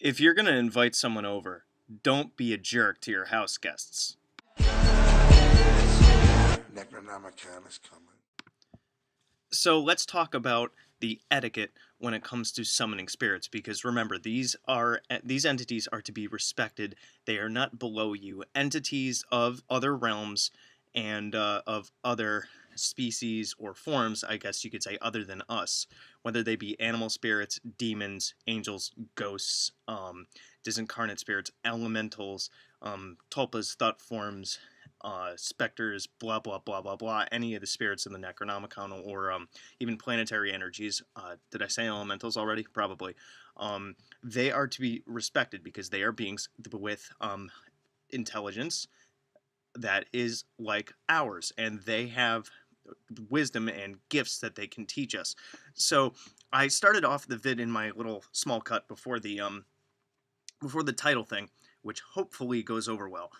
If you're going to invite someone over, don't be a jerk to your house guests. Necronomicon is coming. So let's talk about the etiquette when it comes to summoning spirits, because remember, these entities are to be respected. They are not below you. Entities of other realms and of other species or forms, I guess you could say, other than us, whether they be animal spirits, demons, angels, ghosts, disincarnate spirits, elementals, tulpas, thought forms, specters, blah blah blah blah blah, any of the spirits in the Necronomicon, or even planetary energies. Did I say elementals already? Probably. They are to be respected because they are beings with intelligence that is like ours, and they have wisdom and gifts that they can teach us. So I started off the vid in my little small cut before the title thing, which hopefully goes over well.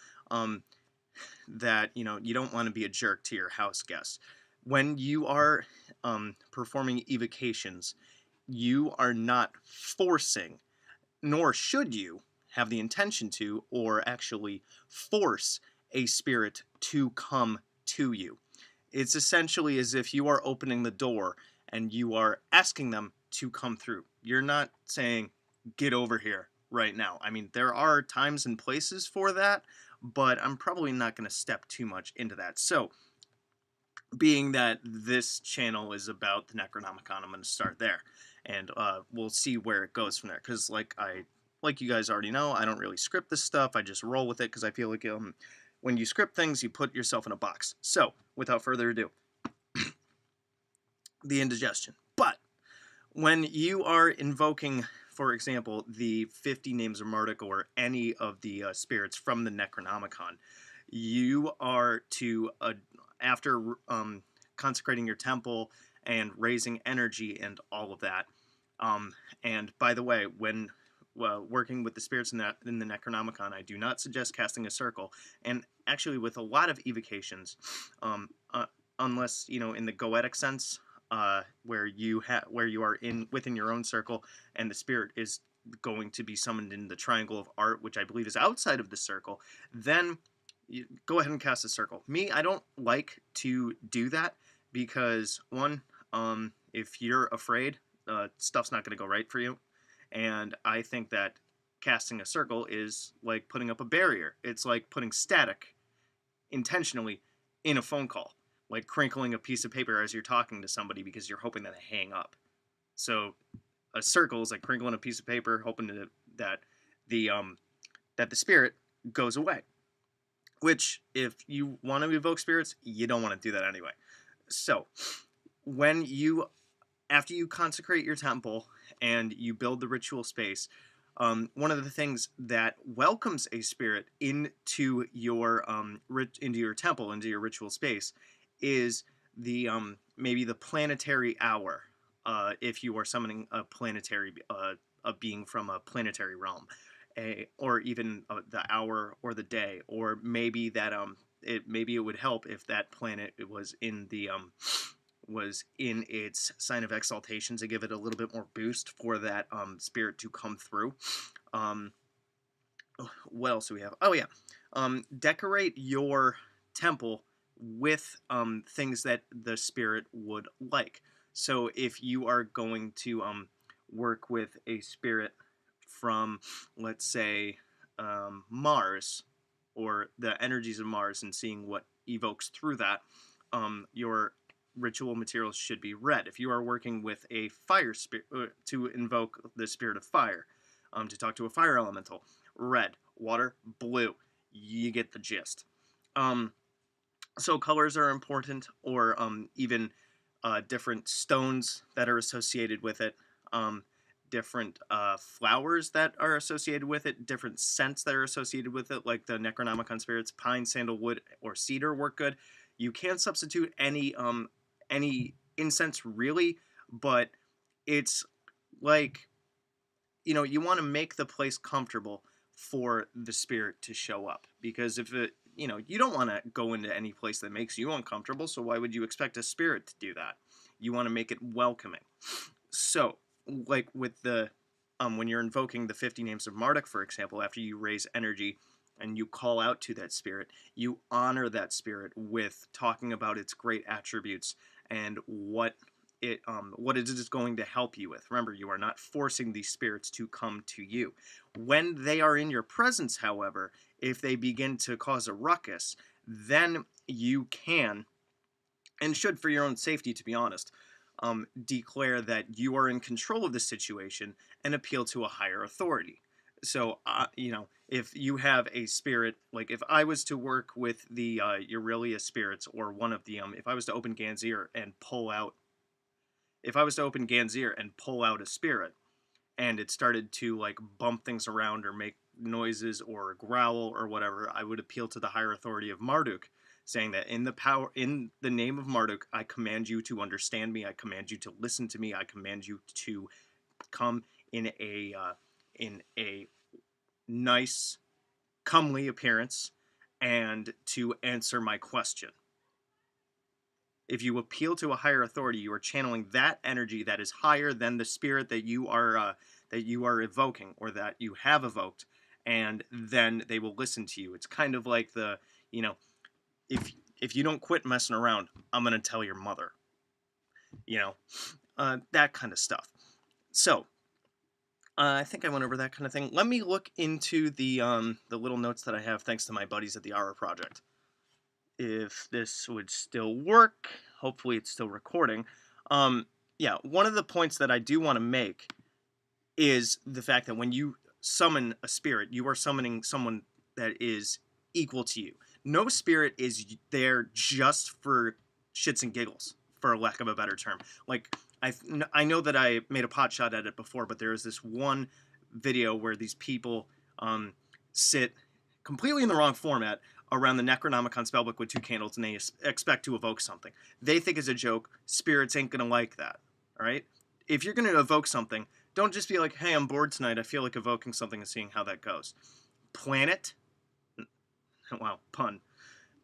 That you don't want to be a jerk to your house guests when you are performing evocations. You are not forcing, nor should you have the intention to, or actually force a spirit to come to you. It's essentially as if you are opening the door and you are asking them to come through. You're not saying, get over here right now. I mean, there are times and places for that, but I'm probably not going to step too much into that. So, being that this channel is about the Necronomicon, I'm going to start there, and we'll see where it goes from there. Because, like you guys already know, I don't really script this stuff. I just roll with it because I feel like when you script things, you put yourself in a box. So, without further ado, the indigestion. But when you are invoking, for example, the 50 names of Marduk or any of the spirits from the Necronomicon, you are to, after consecrating your temple and raising energy and all of that. And by the way, when working with the spirits in the Necronomicon, I do not suggest casting a circle. And actually, with a lot of evocations, unless in the goetic sense, where you are within your own circle, and the spirit is going to be summoned in the triangle of art, which I believe is outside of the circle, then you go ahead and cast a circle. Me, I don't like to do that because one, if you're afraid, stuff's not going to go right for you, and I think that casting a circle is like putting up a barrier. It's like putting static intentionally in a phone call, like crinkling a piece of paper as you're talking to somebody because you're hoping that they hang up. So a circle is like crinkling a piece of paper, hoping that the spirit goes away. Which, if you want to evoke spirits, you don't want to do that anyway. So after you consecrate your temple and you build the ritual space, one of the things that welcomes a spirit into your temple, into your ritual space, is the maybe the planetary hour, if you are summoning a being from a planetary realm, or even the hour or the day, or maybe that maybe it would help if that planet was in its sign of exaltation to give it a little bit more boost for that spirit to come through. What else do we have? Oh yeah, decorate your temple with things that the spirit would like. So if you are going to work with a spirit from, let's say, Mars, or the energies of Mars, and seeing what evokes through that, your ritual materials should be red. If you are working with a fire spirit to invoke the spirit of fire, to talk to a fire elemental, red. Water, blue. You get the gist. So colors are important, or even different stones that are associated with it, different flowers that are associated with it, different scents that are associated with it, like the Necronomicon spirits, pine, sandalwood, or cedar work good. You can substitute any incense, really, but it's like, you want to make the place comfortable for the spirit to show up, because if it you don't want to go into any place that makes you uncomfortable, so why would you expect a spirit to do that? You want to make it welcoming. So, like with the When you're invoking the 50 names of Marduk, for example, after you raise energy and you call out to that spirit, you honor that spirit with talking about its great attributes and what it is going to help you with. Remember, you are not forcing these spirits to come to you. When they are in your presence, however, if they begin to cause a ruckus, then you can, and should for your own safety, to be honest, declare that you are in control of the situation and appeal to a higher authority. So, if you have a spirit, like if I was to work with the Aurelia spirits or one of the, if I was to open Ganzir and pull out, if I was to open Ganzir and pull out a spirit, and it started to like bump things around or make noises or growl or whatever, I would appeal to the higher authority of Marduk, saying that in the name of Marduk, I command you to understand me. I command you to listen to me. I command you to come in a nice, comely appearance and to answer my question. If you appeal to a higher authority, you are channeling that energy that is higher than the spirit that you are evoking or that you have evoked, and then they will listen to you. It's kind of like the, you know, if you don't quit messing around, I'm gonna tell your mother. You know, that kind of stuff. So I think I went over that kind of thing. Let me look into the little notes that I have thanks to my buddies at the Hour Project. If this would still work, hopefully it's still recording. Yeah, one of the points that I do want to make is the fact that when you summon a spirit, you are summoning someone that is equal to you. No spirit is there just for shits and giggles, for lack of a better term. Like, I know that I made a pot shot at it before, but there is this one video where these people sit completely in the wrong format around the Necronomicon spellbook with two candles, and they expect to evoke something. They think it's a joke. Spirits ain't gonna like that. All right? If you're gonna evoke something, don't just be like, hey, I'm bored tonight. I feel like evoking something and seeing how that goes. Plan it. Wow, pun.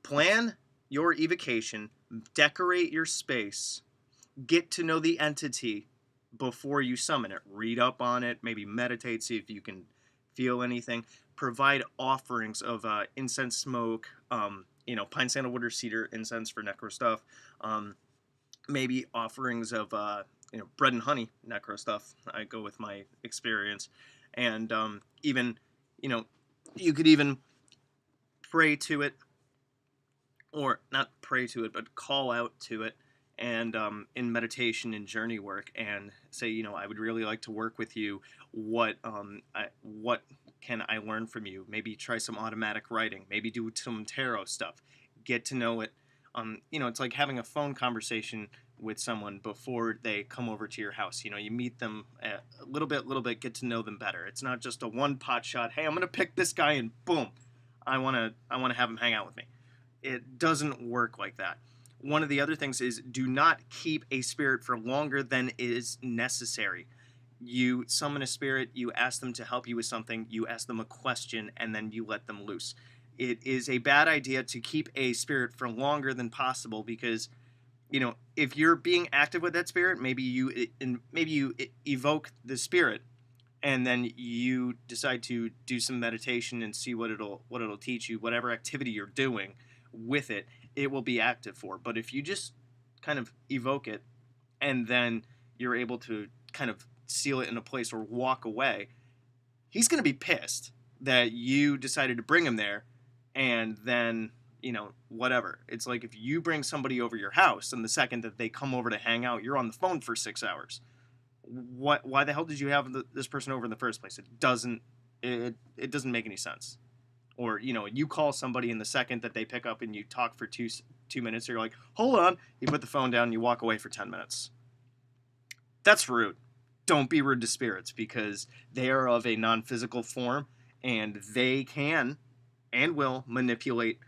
Plan your evocation. Decorate your space. Get to know the entity before you summon it. Read up on it. Maybe meditate. See if you can feel anything. Provide offerings of incense smoke. Pine, sandalwood, or cedar incense for necro stuff. Maybe offerings of bread and honey necro stuff. I go with my experience, and even you could even pray to it, or not pray to it, but call out to it, and in meditation and journey work, and say, I would really like to work with you. What can I learn from you? Maybe try some automatic writing. Maybe do some tarot stuff. Get to know it. It's like having a phone conversation with someone before they come over to your house. You meet them a little bit, get to know them better. It's not just a one pot shot. Hey, I'm gonna pick this guy and boom, I wanna have him hang out with me. It doesn't work like that. One of the other things is do not keep a spirit for longer than is necessary. You summon a spirit, you ask them to help you with something, you ask them a question, and then you let them loose. It is a bad idea to keep a spirit for longer than possible because, if you're being active with that spirit, maybe you evoke the spirit, and then you decide to do some meditation and see what it'll teach you. Whatever activity you're doing with it, it will be active for. But if you just kind of evoke it and then you're able to kind of seal it in a place or walk away, he's going to be pissed that you decided to bring him there, and then whatever. It's like if you bring somebody over your house and the second that they come over to hang out, you're on the phone for 6 hours. Why the hell did you have this person over in the first place? It doesn't make any sense. Or you call somebody in the second that they pick up and you talk for two minutes, you're like, hold on, you put the phone down and you walk away for 10 minutes. That's rude. Don't be rude to spirits because they are of a non-physical form, and they can and will manipulate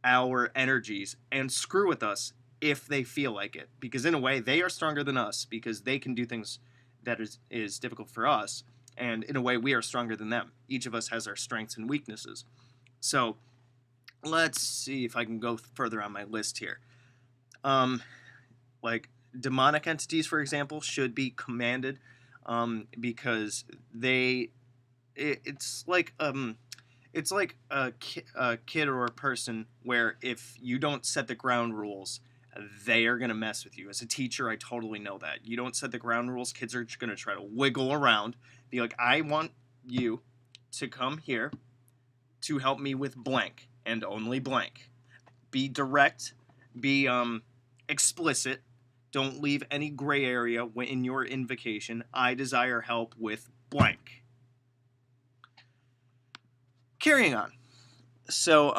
our energies and screw with us if they feel like it, because in a way they are stronger than us because they can do things that is difficult for us, and in a way we are stronger than them. Each of us has our strengths and weaknesses. So let's see if I can go further on my list here. Like demonic entities, for example, should be commanded. because it's like a kid or a person where if you don't set the ground rules, they are gonna mess with you. As a teacher, I totally know that. You don't set the ground rules, kids are gonna try to wiggle around, be like, I want you to come here to help me with blank and only blank. Be direct, be explicit. Don't leave any gray area in your invocation. I desire help with blank. Carrying on. So,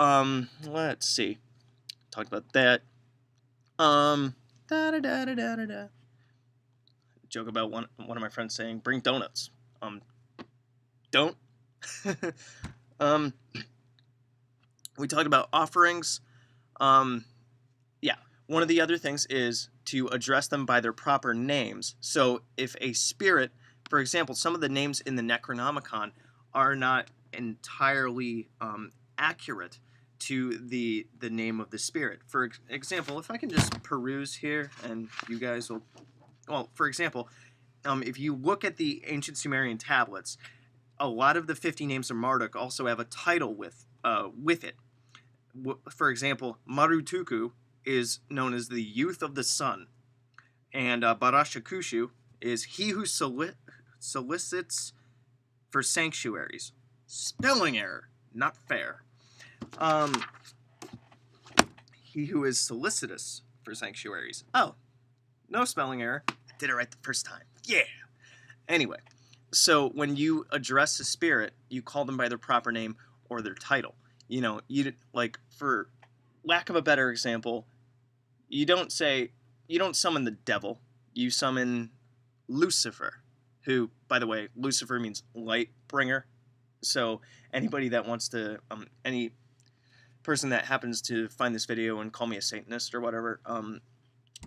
let's see. Talked about that. Da da da da da da da. Joke about one of my friends saying, "Bring donuts." Don't. um, we talked about offerings. Yeah. One of the other things is to address them by their proper names. So, if a spirit, for example, some of the names in the Necronomicon are not entirely accurate to the name of the spirit. For example, if I can just peruse here, and you guys will, well, for example, if you look at the ancient Sumerian tablets, a lot of the 50 names of Marduk also have a title with it. For example, Marutuku is known as the youth of the sun, and Barashakushu is he who solicits for sanctuaries. Spelling error, not fair. He who is solicitous for sanctuaries. Oh, no spelling error. I did it right the first time. Yeah. Anyway, so when you address a spirit, you call them by their proper name or their title. You know, like, for lack of a better example, you don't summon the devil. You summon Lucifer, who, by the way, Lucifer means light bringer. So anybody that wants to, any person that happens to find this video and call me a Satanist or whatever,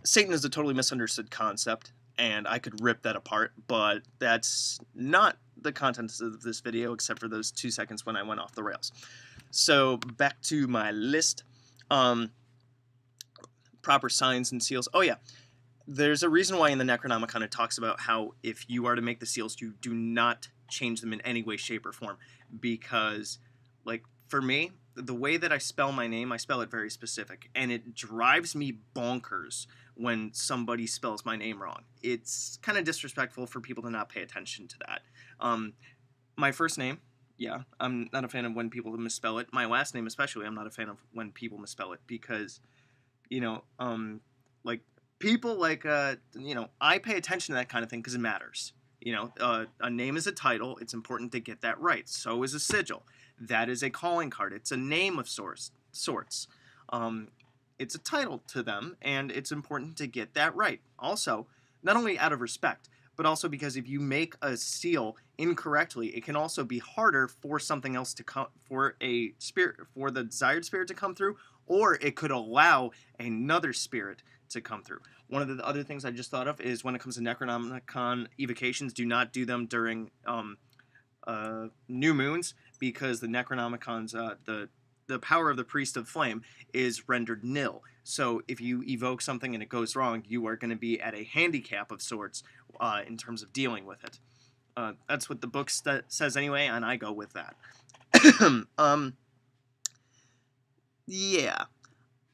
Satan is a totally misunderstood concept, and I could rip that apart, but that's not the contents of this video, except for those 2 seconds when I went off the rails. So back to my list. Proper signs and seals. Oh yeah, there's a reason why in the Necronomicon it talks about how if you are to make the seals, you do not change them in any way, shape, or form. Because, like, for me, the way that I spell my name, I spell it very specific. And it drives me bonkers when somebody spells my name wrong. It's kind of disrespectful for people to not pay attention to that. My first name, yeah, I'm not a fan of when people misspell it. My last name especially, I'm not a fan of when people misspell it. Because, you know, like, people like, you know, I pay attention to that kind of thing because it matters. You know, a name is a title. It's important to get that right. So is a sigil. That is a calling card. It's a name of sorts. It's a title to them, and it's important to get that right. Also, not only out of respect, but also because if you make a seal incorrectly, it can also be harder for something else to come, for a spirit, for the desired spirit to come through, or it could allow another spirit to come through. One of the other things I just thought of is when it comes to Necronomicon evocations, do not do them during new moons, because the Necronomicon's the power of the Priest of Flame is rendered nil. So if you evoke something and it goes wrong, you are going to be at a handicap of sorts in terms of dealing with it. That's what the book says anyway, and I go with that. Yeah,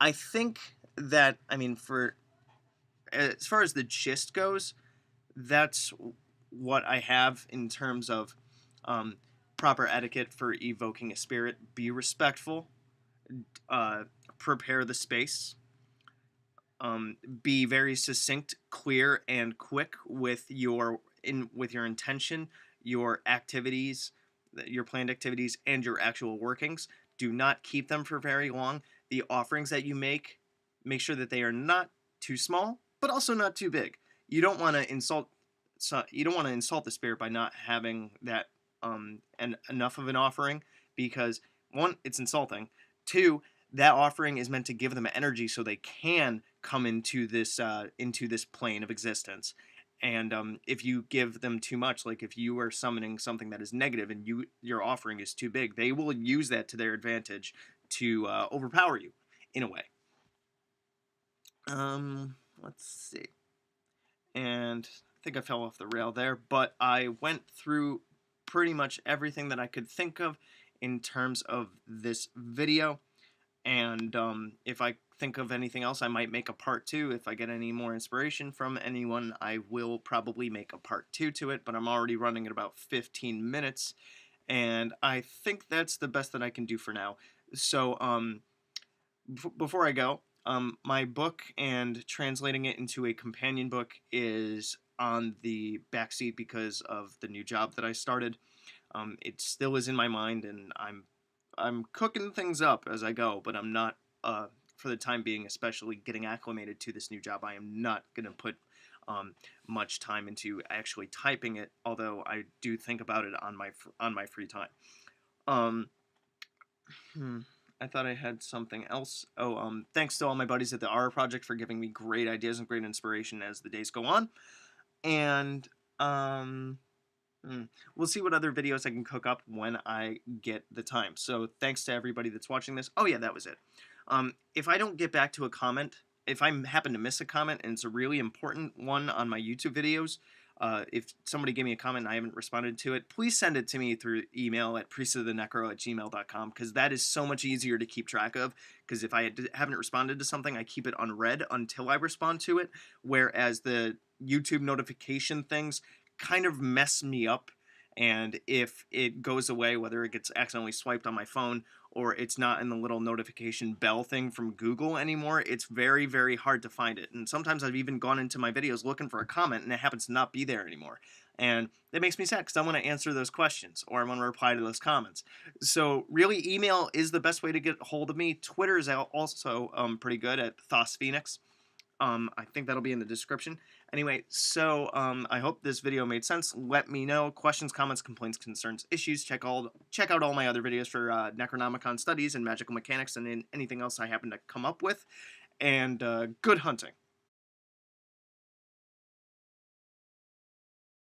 I think that, I mean, for as far as the gist goes, that's what I have in terms of proper etiquette for evoking a spirit. Be respectful. Prepare the space. Be very succinct, clear, and quick with your intention, your activities, your planned activities, and your actual workings. Do not keep them for very long. The offerings that you make sure that they are not too small, but also not too big. You don't want to insult. You don't want to insult the spirit by not having that enough of an offering, because one, it's insulting. Two, that offering is meant to give them energy so they can come into this plane of existence. And if you give them too much, like if you are summoning something that is negative and your offering is too big, they will use that to their advantage to overpower you in a way. Let's see. And think I fell off the rail there, but I went through pretty much everything that I could think of in terms of this video. And if I think of anything else, I might make a part two. If I get any more inspiration from anyone, I will probably make a part two to it, but I'm already running at about 15 minutes, and I think that's the best that I can do for now. So, before I go, my book and translating it into a companion book is on the backseat because of the new job that I started. It still is in my mind, and I'm cooking things up as I go, but I'm not, for the time being, especially getting acclimated to this new job. I am not gonna put much time into actually typing it, although I do think about it on my free time. Um, hmm, I thought I had something else. Oh, thanks to all my buddies at the Aura Project for giving me great ideas and great inspiration as the days go on, and um. We'll see what other videos I can cook up when I get the time. So thanks to everybody that's watching this. Oh yeah, that was it. If I don't get back to a comment, if I happen to miss a comment and it's a really important one on my YouTube videos, if somebody gave me a comment and I haven't responded to it, please send it to me through email at priestofthenecro@gmail.com, because that is so much easier to keep track of, because if I haven't responded to something, I keep it unread until I respond to it, whereas the YouTube notification things kind of mess me up, and if it goes away, whether it gets accidentally swiped on my phone or it's not in the little notification bell thing from Google anymore, it's very, very hard to find it. And sometimes I've even gone into my videos looking for a comment and it happens to not be there anymore. And that makes me sad because I want to answer those questions or I want to reply to those comments. So really, email is the best way to get a hold of me. Twitter is also pretty good at ThosPhoenix. I think that'll be in the description. Anyway, so I hope this video made sense. Let me know. Questions, comments, complaints, concerns, issues. Check out all my other videos for Necronomicon studies and magical mechanics and anything else I happen to come up with. And good hunting.